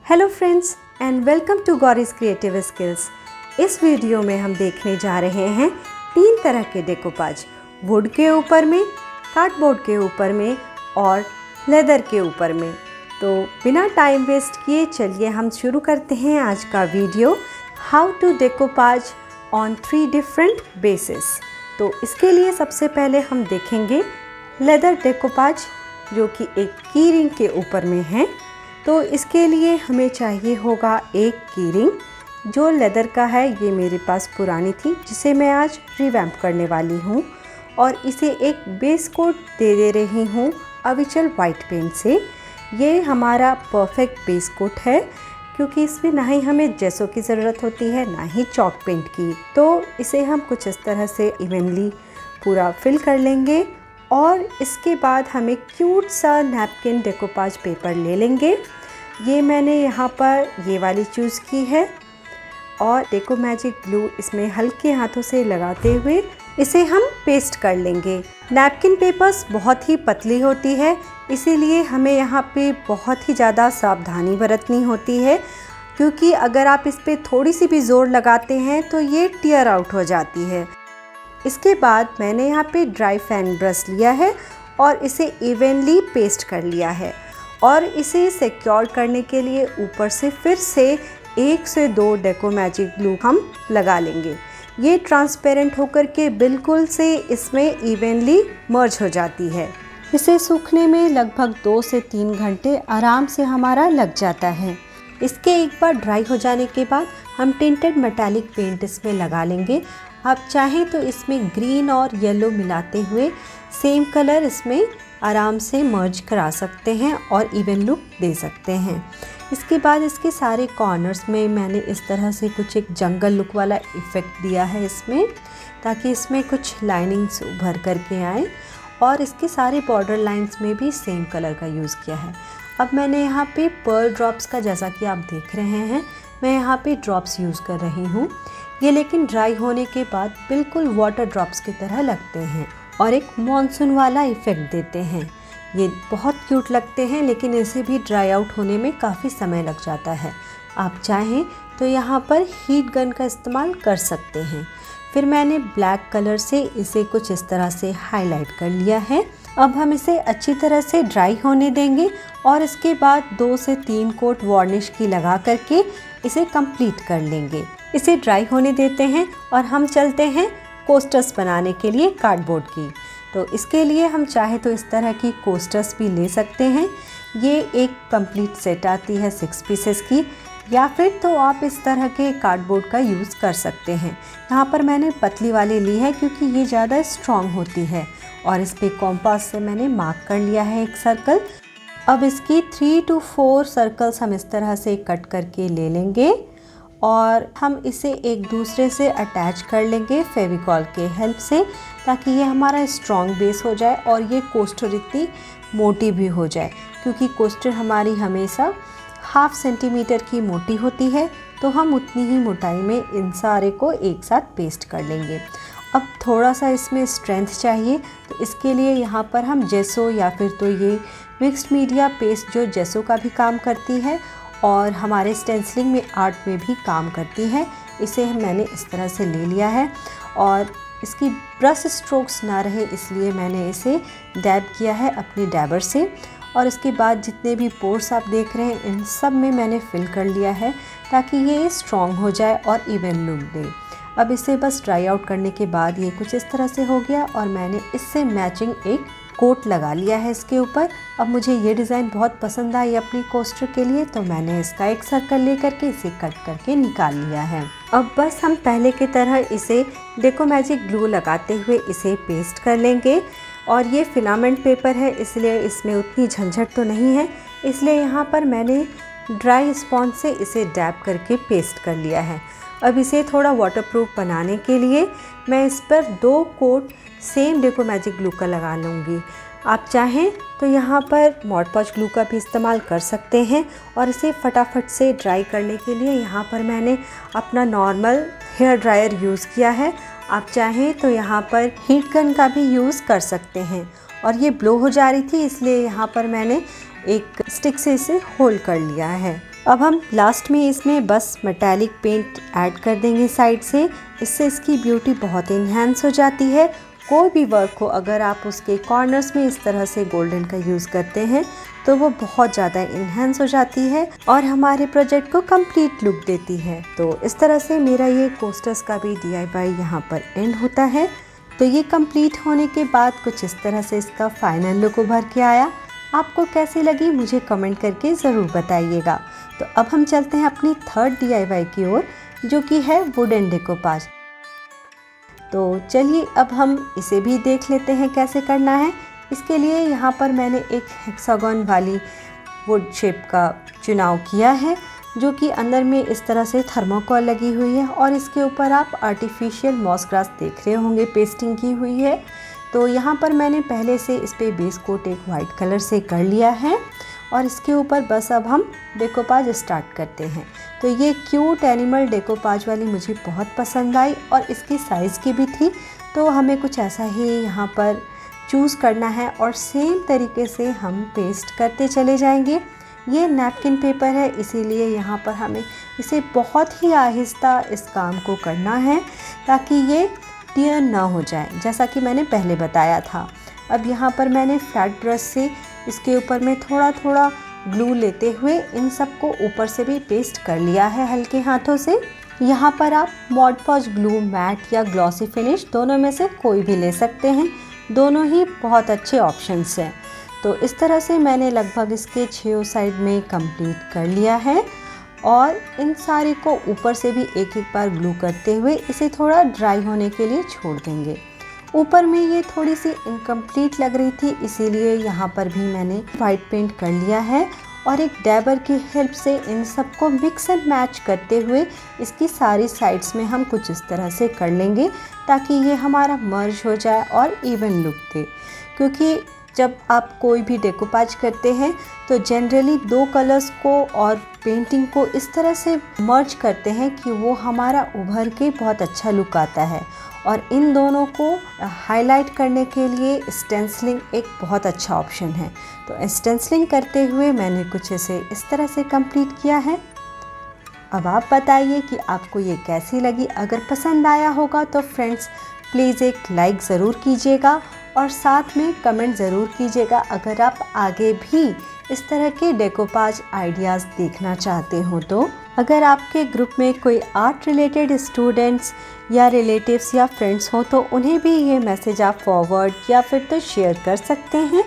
Hello friends and welcome to Gauri's creative skills. इस video में हम देखने जा रहे हैं 3 तरह के डेकोपाज, वुड के ऊपर में, कार्डबोर्ड के ऊपर में और लेदर के ऊपर में। तो बिना टाइम वेस्ट किए चलिए हम शुरू करते हैं आज का video, how to decoupage on 3 different basis. तो इसके लिए सबसे पहले हम देखेंगे लेदर डेकोपाज, जो कि एक की रिंग के ऊपर में है। तो इसके लिए हमें चाहिए होगा एक की रिंग जो लेदर का है। ये मेरे पास पुरानी थी जिसे मैं आज रिवैम्प करने वाली हूँ और इसे एक बेस कोट दे रही हूँ अविचल वाइट पेंट से। ये हमारा परफेक्ट बेस कोट है क्योंकि इसमें ना ही हमें जेसो की ज़रूरत होती है ना ही चॉक पेंट की। तो इसे हम कुछ इस तरह से इवनली पूरा फिल कर लेंगे और इसके बाद हम एक क्यूट सा नैपकिन डेकोपाज पेपर ले लेंगे। ये मैंने यहाँ पर ये वाली चूज़ की है और डेको मैजिक ग्लू इसमें हल्के हाथों से लगाते हुए इसे हम पेस्ट कर लेंगे। नैपकिन पेपर्स बहुत ही पतली होती है, इसीलिए हमें यहाँ पे बहुत ही ज़्यादा सावधानी बरतनी होती है क्योंकि अगर आप इस पर थोड़ी सी भी ज़ोर लगाते हैं तो ये टियर आउट हो जाती है। इसके बाद मैंने यहाँ पे ड्राई फैन ब्रश लिया है और इसे इवनली पेस्ट कर लिया है और इसे सिक्योर करने के लिए ऊपर से फिर से 1 से 2 डेको मैजिक ग्लू हम लगा लेंगे। ये ट्रांसपेरेंट होकर के बिल्कुल से इसमें इवनली मर्ज हो जाती है। इसे सूखने में लगभग 2 से 3 घंटे आराम से हमारा लग जाता है। इसके एक बार ड्राई हो जाने के बाद हम टिंटेड मेटालिक पेंट इसमें लगा लेंगे। आप चाहें तो इसमें ग्रीन और येलो मिलाते हुए सेम कलर इसमें आराम से मर्ज करा सकते हैं और इवन लुक दे सकते हैं। इसके बाद इसके सारे कॉर्नर्स में मैंने इस तरह से कुछ एक जंगल लुक वाला इफ़ेक्ट दिया है इसमें, ताकि इसमें कुछ लाइनिंग्स उभर करके आए और इसके सारे बॉर्डर लाइंस में भी सेम कलर का यूज़ किया है। अब मैंने यहाँ पे पर्ल ड्रॉप्स का, जैसा कि आप देख रहे हैं, मैं यहाँ पे ड्रॉप्स यूज़ कर रही हूँ। ये लेकिन ड्राई होने के बाद बिल्कुल वाटर ड्रॉप्स की तरह लगते हैं और एक मॉनसून वाला इफ़ेक्ट देते हैं। ये बहुत क्यूट लगते हैं, लेकिन इसे भी ड्राई आउट होने में काफ़ी समय लग जाता है। आप चाहें तो यहाँ पर हीट गन का इस्तेमाल कर सकते हैं। फिर मैंने ब्लैक कलर से इसे कुछ इस तरह से हाईलाइट कर लिया है। अब हम इसे अच्छी तरह से ड्राई होने देंगे और इसके बाद 2 से 3 कोट वार्निश की लगा करके इसे कंप्लीट कर लेंगे। इसे ड्राई होने देते हैं और हम चलते हैं कोस्टर्स बनाने के लिए कार्डबोर्ड की। तो इसके लिए हम चाहे तो इस तरह की कोस्टर्स भी ले सकते हैं। ये एक कंप्लीट सेट आती है 6 पीसेस की, या फिर तो आप इस तरह के कार्डबोर्ड का यूज़ कर सकते हैं। यहाँ पर मैंने पतली वाली ली है क्योंकि ये ज़्यादा स्ट्रॉन्ग होती है और इस पर कॉम्पास से मैंने मार्क कर लिया है एक सर्कल। अब इसकी 3 to 4 सर्कल्स हम इस तरह से कट करके ले लेंगे और हम इसे एक दूसरे से अटैच कर लेंगे फेविकॉल के हेल्प से, ताकि ये हमारा स्ट्रॉन्ग बेस हो जाए और ये कोस्टर इतनी मोटी भी हो जाए, क्योंकि कोस्टर हमारी हमेशा 1/2 सेंटीमीटर की मोटी होती है। तो हम उतनी ही मोटाई में इन सारे को एक साथ पेस्ट कर लेंगे। अब थोड़ा सा इसमें स्ट्रेंथ चाहिए, तो इसके लिए यहाँ पर हम जेसो या फिर तो ये मिक्स्ड मीडिया पेस्ट जो जेसो का भी काम करती है और हमारे स्टेंसिलिंग में आर्ट में भी काम करती है, इसे मैंने इस तरह से ले लिया है और इसकी ब्रश स्ट्रोक्स ना रहे इसलिए मैंने इसे डैब किया है अपने डैबर से। और इसके बाद जितने भी पोर्स आप देख रहे हैं इन सब में मैंने फिल कर लिया है ताकि ये स्ट्रॉन्ग हो जाए और इवन लुक दे। अब इसे बस ड्राई आउट करने के बाद ये कुछ इस तरह से हो गया और मैंने इससे मैचिंग एक कोट लगा लिया है इसके ऊपर। अब मुझे ये डिज़ाइन बहुत पसंद आई अपनी कोस्टर के लिए, तो मैंने इसका एक सर्कल ले करके इसे कट करके निकाल लिया है। अब बस हम पहले की तरह इसे डेको मैजिक ग्लू लगाते हुए इसे पेस्ट कर लेंगे और ये फिलामेंट पेपर है इसलिए इसमें उतनी झंझट तो नहीं है, इसलिए यहाँ पर मैंने ड्राई स्पॉन्ज से इसे डैब करके पेस्ट कर लिया है। अब इसे थोड़ा वाटरप्रूफ बनाने के लिए मैं इस पर 2 coat same deco magic glue का लगा लूँगी। आप चाहें तो यहाँ पर मॉड पॉच ग्लू का भी इस्तेमाल कर सकते हैं और इसे फटाफट से ड्राई करने के लिए यहाँ पर मैंने अपना नॉर्मल हेयर ड्रायर यूज़ किया है। आप चाहें तो यहाँ पर हीट गन का भी यूज़ कर सकते हैं और ये ब्लो हो जा रही थी इसलिए यहाँ पर मैंने एक स्टिक से इसे होल्ड कर लिया है। अब हम लास्ट में इसमें बस मेटालिक पेंट ऐड कर देंगे साइड से, इससे इसकी ब्यूटी बहुत इन्हेंस हो जाती है। कोई भी वर्क हो अगर आप उसके कॉर्नर्स में इस तरह से गोल्डन का यूज़ करते हैं तो वो बहुत ज़्यादा इन्हेंस हो जाती है और हमारे प्रोजेक्ट को कंप्लीट लुक देती है। तो इस तरह से मेरा ये कोस्टर्स का भी DIY यहाँ पर एंड होता है। तो ये कंप्लीट होने के बाद कुछ इस तरह से इसका फाइनल लुक उभर के आया। आपको कैसी लगी मुझे कमेंट करके ज़रूर बताइएगा। तो अब हम चलते हैं अपनी थर्ड DIY की ओर, जो कि है वुडन डेकोपाज। तो चलिए अब हम इसे भी देख लेते हैं कैसे करना है। इसके लिए यहाँ पर मैंने एक हेक्सागन वाली वुड शेप का चुनाव किया है, जो कि अंदर में इस तरह से थर्मोकोल लगी हुई है और इसके ऊपर आप आर्टिफिशियल मॉस ग्रास देख रहे होंगे पेस्टिंग की हुई है। तो यहाँ पर मैंने पहले से इस पर बेस कोट एक वाइट कलर से कर लिया है और इसके ऊपर बस अब हम डेकोपाज स्टार्ट करते हैं। तो ये क्यूट एनिमल डेकोपाज वाली मुझे बहुत पसंद आई और इसकी साइज़ की भी थी, तो हमें कुछ ऐसा ही यहाँ पर चूज़ करना है और सेम तरीके से हम पेस्ट करते चले जाएंगे। ये नैपकिन पेपर है, इसीलिए यहाँ पर हमें इसे बहुत ही आहिस्ता इस काम को करना है ताकि ये टियर ना हो जाए, जैसा कि मैंने पहले बताया था। अब यहाँ पर मैंने फ्लैट ब्रश से इसके ऊपर में थोड़ा थोड़ा ग्लू लेते हुए इन सबको ऊपर से भी पेस्ट कर लिया है हल्के हाथों से। यहाँ पर आप मॉड पॉज ग्लू मैट या ग्लॉसी फिनिश दोनों में से कोई भी ले सकते हैं, दोनों ही बहुत अच्छे ऑप्शंस हैं। तो इस तरह से मैंने लगभग इसके 6 साइड में कंप्लीट कर लिया है और इन सारे को ऊपर से भी एक एक बार ग्लू करते हुए इसे थोड़ा ड्राई होने के लिए छोड़ देंगे। ऊपर में ये थोड़ी सी इनकम्प्लीट लग रही थी, इसीलिए यहाँ पर भी मैंने वाइट पेंट कर लिया है और एक डैबर की हेल्प से इन सबको मिक्स एंड मैच करते हुए इसकी सारी साइड्स में हम कुछ इस तरह से कर लेंगे ताकि ये हमारा मर्ज हो जाए और इवन लुक दे। क्योंकि जब आप कोई भी डेकोपाज करते हैं तो जनरली 2 कलर्स को और पेंटिंग को इस तरह से मर्ज करते हैं कि वो हमारा उभर के बहुत अच्छा लुक आता है और इन दोनों को हाईलाइट करने के लिए स्टेंसिलिंग एक बहुत अच्छा ऑप्शन है। तो स्टेंसिलिंग करते हुए मैंने कुछ इसे इस तरह से कंप्लीट किया है। अब आप बताइए कि आपको ये कैसी लगी। अगर पसंद आया होगा तो फ्रेंड्स प्लीज़ एक लाइक ज़रूर कीजिएगा और साथ में कमेंट ज़रूर कीजिएगा अगर आप आगे भी इस तरह के डेकोपाज आइडियाज़ देखना चाहते हो। तो अगर आपके ग्रुप में कोई आर्ट रिलेटेड स्टूडेंट्स या रिलेटिव्स या फ्रेंड्स हो तो उन्हें भी ये मैसेज आप फॉरवर्ड या फिर तो शेयर कर सकते हैं।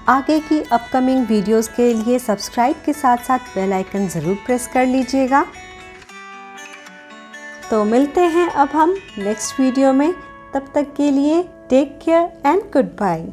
आगे की अपकमिंग वीडियोस के लिए सब्सक्राइब के साथ साथ बेल आइकन ज़रूर प्रेस कर लीजिएगा। तो मिलते हैं अब हम नेक्स्ट वीडियो में, तब तक के लिए take care and good bye.